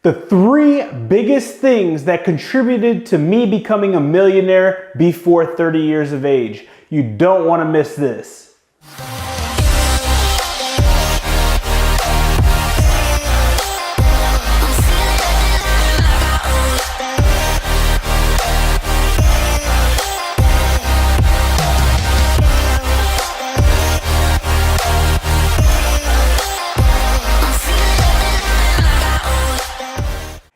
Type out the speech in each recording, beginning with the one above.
The three biggest things that contributed to me becoming a millionaire before 30 years of age. You don't want to miss this.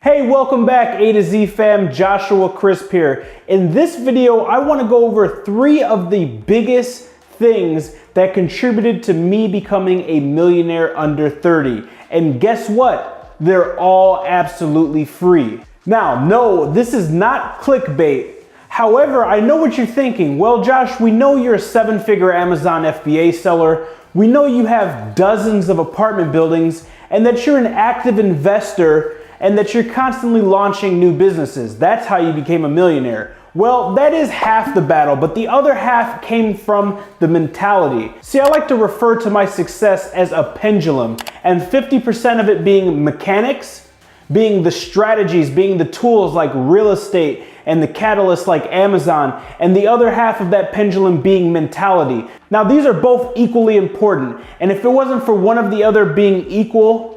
Hey, welcome back A to Z fam, Joshua Crisp here. In this video, I want to go over three of the biggest things that contributed to me becoming a millionaire under 30. And guess what? They're all absolutely free. Now, no, this is not clickbait. However, I know what you're thinking. Well, Josh, we know you're a 7-figure Amazon FBA seller. We know you have dozens of apartment buildings and that you're an active investor and that you're constantly launching new businesses. That's how you became a millionaire. Well, that is half the battle, but the other half came from the mentality. See, I like to refer to my success as a pendulum, and 50% of it being mechanics, being the strategies, being the tools like real estate and the catalysts like Amazon, and the other half of that pendulum being mentality. Now, these are both equally important, and if it wasn't for one of the other being equal,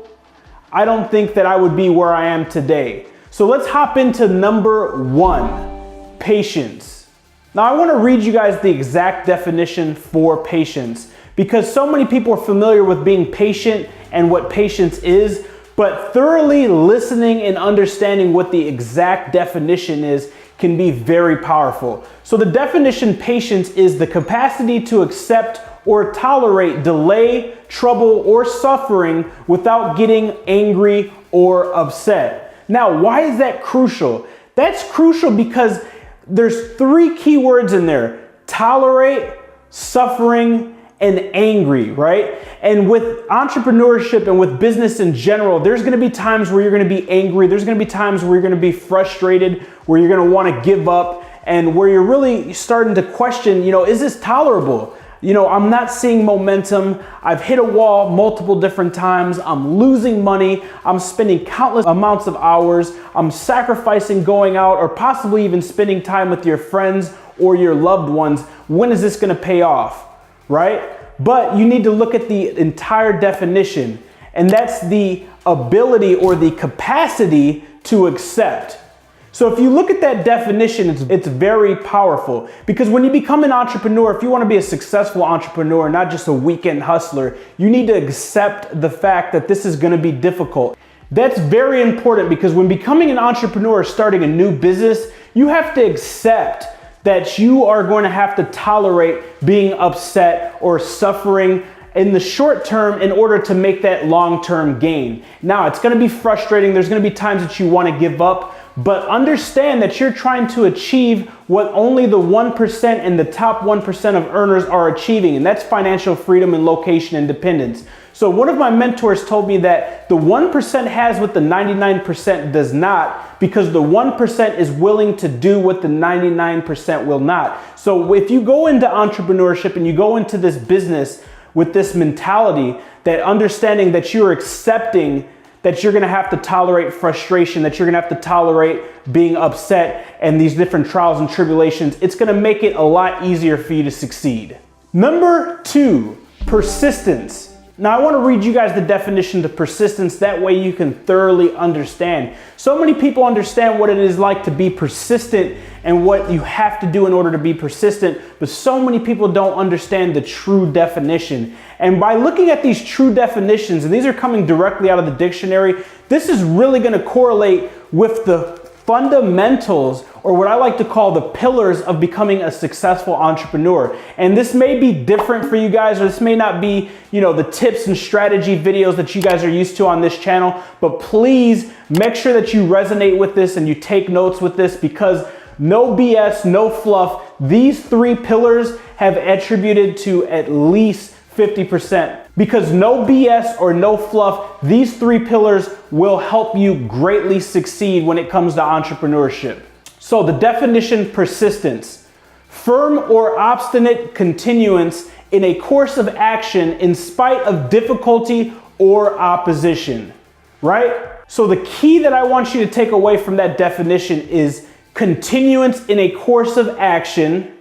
I don't think that I would be where I am today. So let's hop into number one, patience. Now I want to read you guys the exact definition for patience because so many people are familiar with being patient and what patience is, but thoroughly listening and understanding what the exact definition is can be very powerful. So the definition patience is the capacity to accept or tolerate delay, trouble, or suffering without getting angry or upset. Now, why is that crucial? That's crucial because there's three key words in there: tolerate, suffering, and angry, right? And with entrepreneurship and with business in general, there's gonna be times where you're gonna be angry, there's gonna be times where you're gonna be frustrated, where you're gonna wanna give up, and where you're really starting to question, is this tolerable? I'm not seeing momentum. I've hit a wall multiple different times. I'm losing money. I'm spending countless amounts of hours. I'm sacrificing going out or possibly even spending time with your friends or your loved ones. When is this going to pay off, right? But you need to look at the entire definition, and that's the ability or the capacity to accept. So if you look at that definition, it's very powerful, because when you become an entrepreneur, if you want to be a successful entrepreneur, not just a weekend hustler, you need to accept the fact that this is going to be difficult. That's very important, because when becoming an entrepreneur, starting a new business, you have to accept that you are going to have to tolerate being upset or suffering in the short term in order to make that long-term gain. Now, it's going to be frustrating. There's going to be times that you want to give up. But understand that you're trying to achieve what only the 1% and the top 1% of earners are achieving, and that's financial freedom and location independence. So one of my mentors told me that the 1% has what the 99% does not, because the 1% is willing to do what the 99% will not. So if you go into entrepreneurship and you go into this business with this mentality, that understanding that you're accepting that you're gonna have to tolerate frustration, that you're gonna have to tolerate being upset and these different trials and tribulations, it's gonna make it a lot easier for you to succeed. Number two, persistence. Now I wanna read you guys the definition to persistence, that way you can thoroughly understand. So many people understand what it is like to be persistent and what you have to do in order to be persistent, but so many people don't understand the true definition. And by looking at these true definitions, and these are coming directly out of the dictionary, this is really gonna correlate with the fundamentals, or what I like to call the pillars of becoming a successful entrepreneur. And this may be different for you guys, or this may not be, the tips and strategy videos that you guys are used to on this channel, but please make sure that you resonate with this and you take notes with this, because no BS, no fluff. These three pillars have attributed to at least 50%. Because no BS or no fluff, these three pillars will help you greatly succeed when it comes to entrepreneurship. So the definition: persistence, firm or obstinate continuance in a course of action in spite of difficulty or opposition. right? So the key that I want you to take away from that definition is continuance in a course of action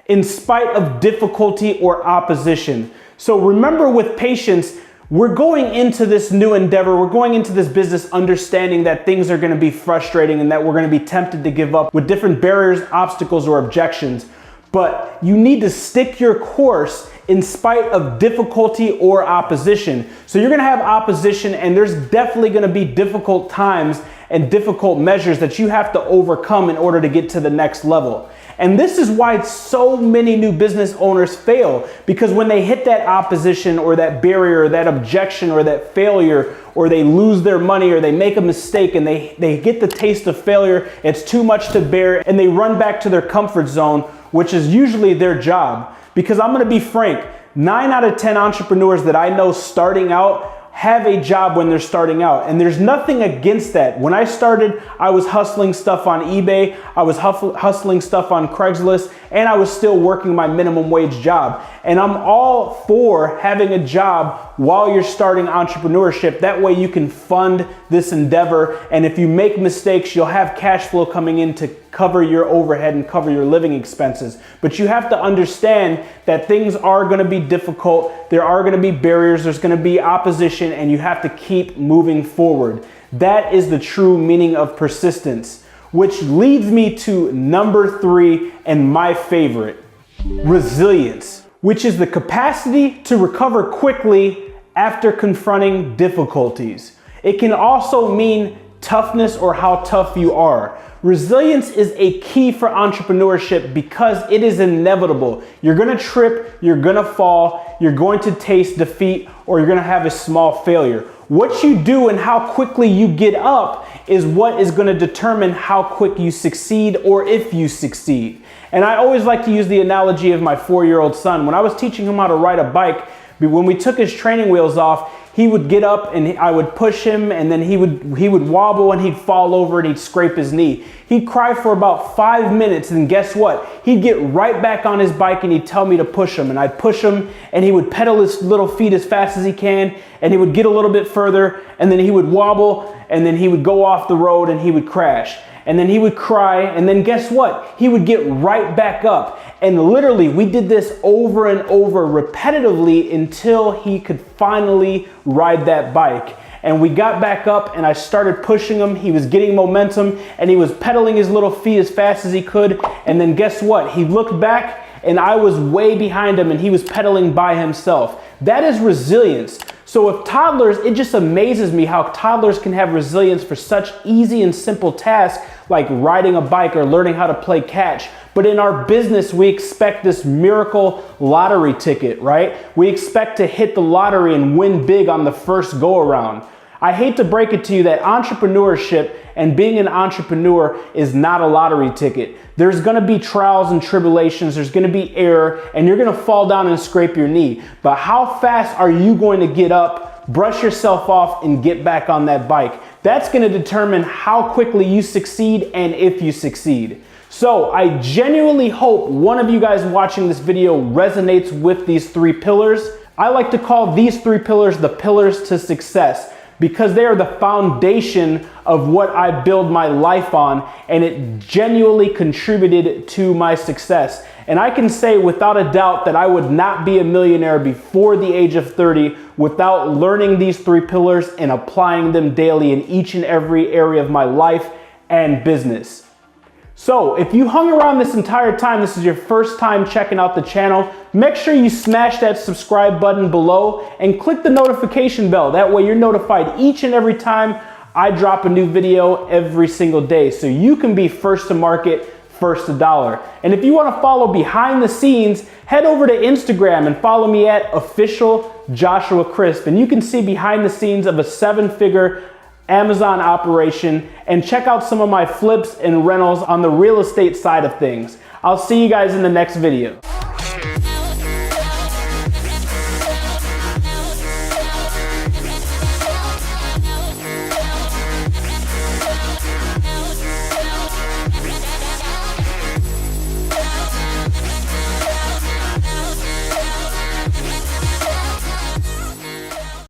in spite of difficulty or opposition. So remember, with patience, we're going into this new endeavor, we're going into this business understanding that things are going to be frustrating and that we're going to be tempted to give up with different barriers, obstacles, or objections. But you need to stick your course in spite of difficulty or opposition. So you're gonna have opposition, and there's definitely gonna be difficult times and difficult measures that you have to overcome in order to get to the next level. And this is why so many new business owners fail, because when they hit that opposition or that barrier or that objection or that failure, or they lose their money or they make a mistake and they get the taste of failure, it's too much to bear, and they run back to their comfort zone, which is usually their job. Because I'm gonna be frank, 9 out of 10 entrepreneurs that I know starting out have a job when they're starting out. And there's nothing against that. When I started, I was hustling stuff on eBay, I was hustling stuff on Craigslist, and I was still working my minimum wage job. And I'm all for having a job while you're starting entrepreneurship. That way you can fund this endeavor. And if you make mistakes, you'll have cash flow coming in to cover your overhead and cover your living expenses. But you have to understand that things are gonna be difficult. There are gonna be barriers, there's gonna be opposition, and you have to keep moving forward. That is the true meaning of persistence, which leads me to number 3 and my favorite, resilience, which is the capacity to recover quickly after confronting difficulties. It can also mean toughness or how tough you are. Resilience is a key for entrepreneurship because it is inevitable. You're gonna trip, you're gonna fall, you're going to taste defeat, or you're gonna have a small failure. What you do and how quickly you get up is what is gonna determine how quick you succeed or if you succeed. And I always like to use the analogy of my 4-year-old son. When I was teaching him how to ride a bike, when we took his training wheels off, he would get up and I would push him, and then he would wobble and he'd fall over and he'd scrape his knee. He'd cry for about 5 minutes, and guess what? He'd get right back on his bike and he'd tell me to push him, and I'd push him and he would pedal his little feet as fast as he can, and he would get a little bit further, and then he would wobble, and then he would go off the road and he would crash. And then he would cry, and then guess what? He would get right back up. And literally, we did this over and over repetitively until he could finally ride that bike. And we got back up and I started pushing him. He was getting momentum and he was pedaling his little feet as fast as he could. And then guess what? He looked back and I was way behind him and he was pedaling by himself. That is resilience. So if toddlers, it just amazes me how toddlers can have resilience for such easy and simple tasks like riding a bike or learning how to play catch. But in our business, we expect this miracle lottery ticket, right? We expect to hit the lottery and win big on the first go around. I hate to break it to you that entrepreneurship and being an entrepreneur is not a lottery ticket. There's gonna be trials and tribulations, there's gonna be error, and you're gonna fall down and scrape your knee. But how fast are you going to get up, brush yourself off, and get back on that bike? That's gonna determine how quickly you succeed and if you succeed. So I genuinely hope one of you guys watching this video resonates with these 3 pillars. I like to call these 3 pillars the pillars to success, because they are the foundation of what I build my life on, and it genuinely contributed to my success. And I can say without a doubt that I would not be a millionaire before the age of 30 without learning these 3 pillars and applying them daily in each and every area of my life and business. So if you hung around this entire time, this is your first time checking out the channel, make sure you smash that subscribe button below and click the notification bell. That way you're notified each and every time I drop a new video every single day, so you can be first to market, first to dollar. And if you want to follow behind the scenes, head over to Instagram and follow me at @officialJoshuaCrisp, and you can see behind the scenes of a 7-figure Amazon operation and check out some of my flips and rentals on the real estate side of things. I'll see you guys in the next video.